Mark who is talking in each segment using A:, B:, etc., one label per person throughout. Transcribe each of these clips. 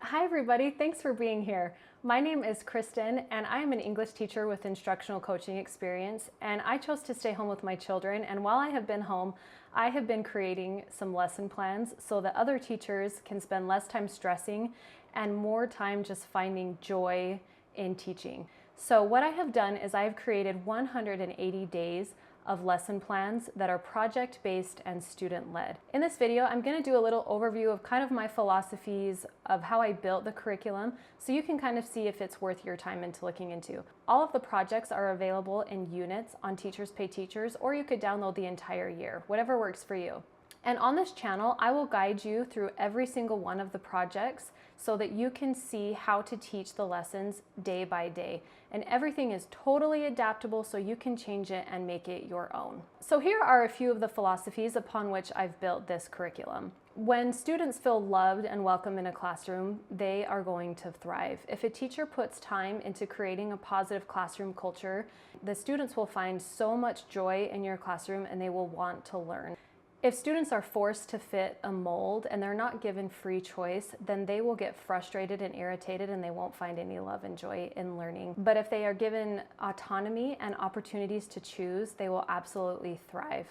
A: Hi everybody, thanks for being here. My name is Kristen and I am an English teacher with instructional coaching experience, and I chose to stay home with my children, and while I have been home, I have been creating some lesson plans so that other teachers can spend less time stressing and more time just finding joy in teaching. So what I have done is I have created 180 days of lesson plans that are project-based and student-led. In this video, I'm going to do a little overview of kind of my philosophies of how I built the curriculum so you can kind of see if it's worth your time into looking into. All of the projects are available in units on Teachers Pay Teachers, or you could download the entire year, whatever works for you. And on this channel, I will guide you through every single one of the projects so that you can see how to teach the lessons day by day. And everything is totally adaptable so you can change it and make it your own. So here are a few of the philosophies upon which I've built this curriculum. When students feel loved and welcome in a classroom, they are going to thrive. If a teacher puts time into creating a positive classroom culture, the students will find so much joy in your classroom and they will want to learn. If students are forced to fit a mold and they're not given free choice, then they will get frustrated and irritated and they won't find any love and joy in learning. But if they are given autonomy and opportunities to choose, they will absolutely thrive.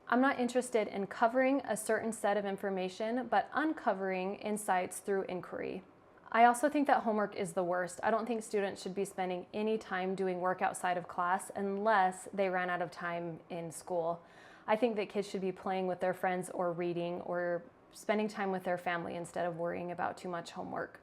A: I'm not interested in covering a certain set of information, but uncovering insights through inquiry. I also think that homework is the worst. I don't think students should be spending any time doing work outside of class unless they ran out of time in school. I think that kids should be playing with their friends or reading or spending time with their family instead of worrying about too much homework.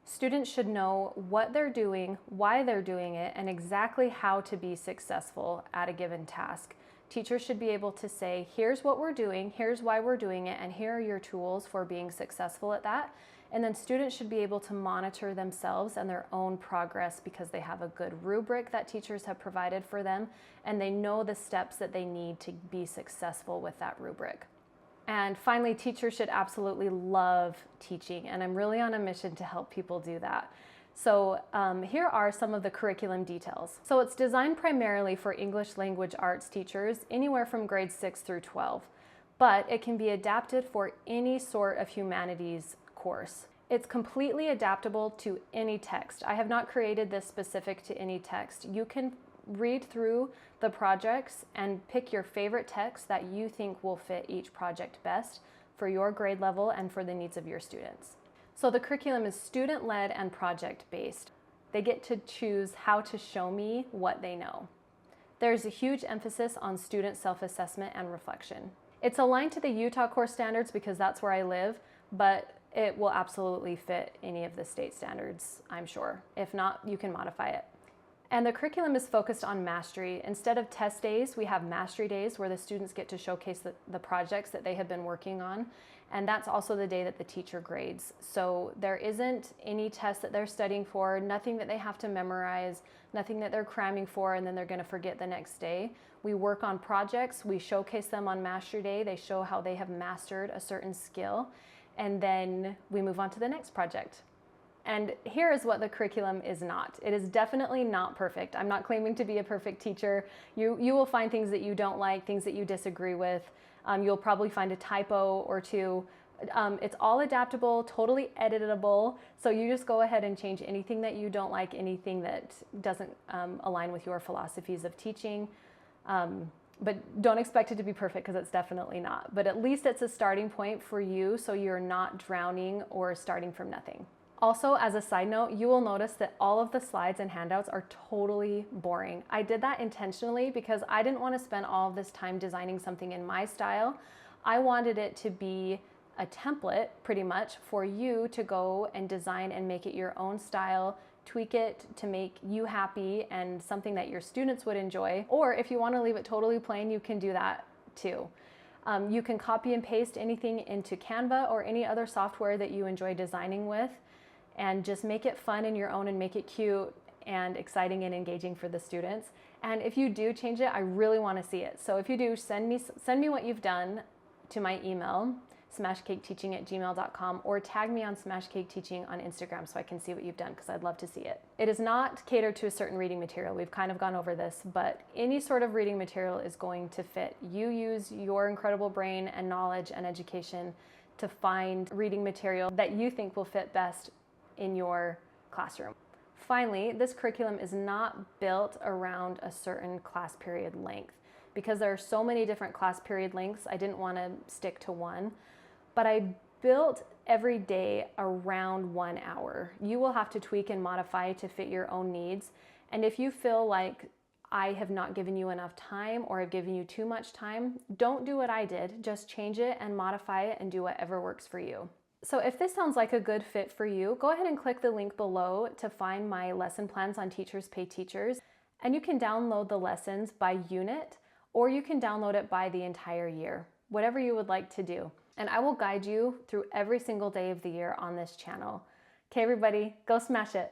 A: Students should know what they're doing, why they're doing it, and exactly how to be successful at a given task. Teachers should be able to say, here's what we're doing, here's why we're doing it, and here are your tools for being successful at that. And then students should be able to monitor themselves and their own progress because they have a good rubric that teachers have provided for them, and they know the steps that they need to be successful with that rubric. And finally, teachers should absolutely love teaching, and I'm really on a mission to help people do that. So here are some of the curriculum details. So it's designed primarily for English language arts teachers, anywhere from grades 6 through 12, but it can be adapted for any sort of humanities course. It's completely adaptable to any text. I have not created this specific to any text. You can read through the projects and pick your favorite text that you think will fit each project best for your grade level and for the needs of your students. So the curriculum is student-led and project-based. They get to choose how to show me what they know. There's a huge emphasis on student self-assessment and reflection. It's aligned to the Utah core standards because that's where I live, but it will absolutely fit any of the state standards, I'm sure. If not, you can modify it. And the curriculum is focused on mastery. Instead of test days, we have mastery days where the students get to showcase the projects that they have been working on. And that's also the day that the teacher grades. So there isn't any test that they're studying for, nothing that they have to memorize, nothing that they're cramming for and then they're gonna forget the next day. We work on projects, we showcase them on mastery day, they show how they have mastered a certain skill, and then we move on to the next project. And here is what the curriculum is not. It is definitely not perfect. I'm not claiming to be a perfect teacher. You will find things that you don't like, things that you disagree with. You'll probably find a typo or two. It's all adaptable, totally editable. So you just go ahead and change anything that you don't like, anything that doesn't align with your philosophies of teaching. But don't expect it to be perfect because it's definitely not. But at least it's a starting point for you so you're not drowning or starting from nothing. Also, as a side note, you will notice that all of the slides and handouts are totally boring. I did that intentionally because I didn't want to spend all of this time designing something in my style. I wanted it to be a template, pretty much, for you to go and design and make it your own style, tweak it to make you happy and something that your students would enjoy. Or if you want to leave it totally plain, you can do that too. You can copy and paste anything into Canva or any other software that you enjoy designing with, and just make it fun in your own and make it cute and exciting and engaging for the students. And if you do change it, I really want to see it. So if you do, send me what you've done to my email, smashcaketeaching@gmail.com, or tag me on smashcaketeaching on Instagram so I can see what you've done because I'd love to see it. It is not catered to a certain reading material. We've kind of gone over this, but any sort of reading material is going to fit. You use your incredible brain and knowledge and education to find reading material that you think will fit best in your classroom. Finally, this curriculum is not built around a certain class period length. Because there are so many different class period lengths, I didn't want to stick to one, but I built every day around 1 hour. You will have to tweak and modify to fit your own needs. And if you feel like I have not given you enough time or have given you too much time, don't do what I did. Just change it and modify it and do whatever works for you. So if this sounds like a good fit for you, go ahead and click the link below to find my lesson plans on Teachers Pay Teachers. And you can download the lessons by unit, or you can download it by the entire year, whatever you would like to do. And I will guide you through every single day of the year on this channel. Okay, everybody, go smash it.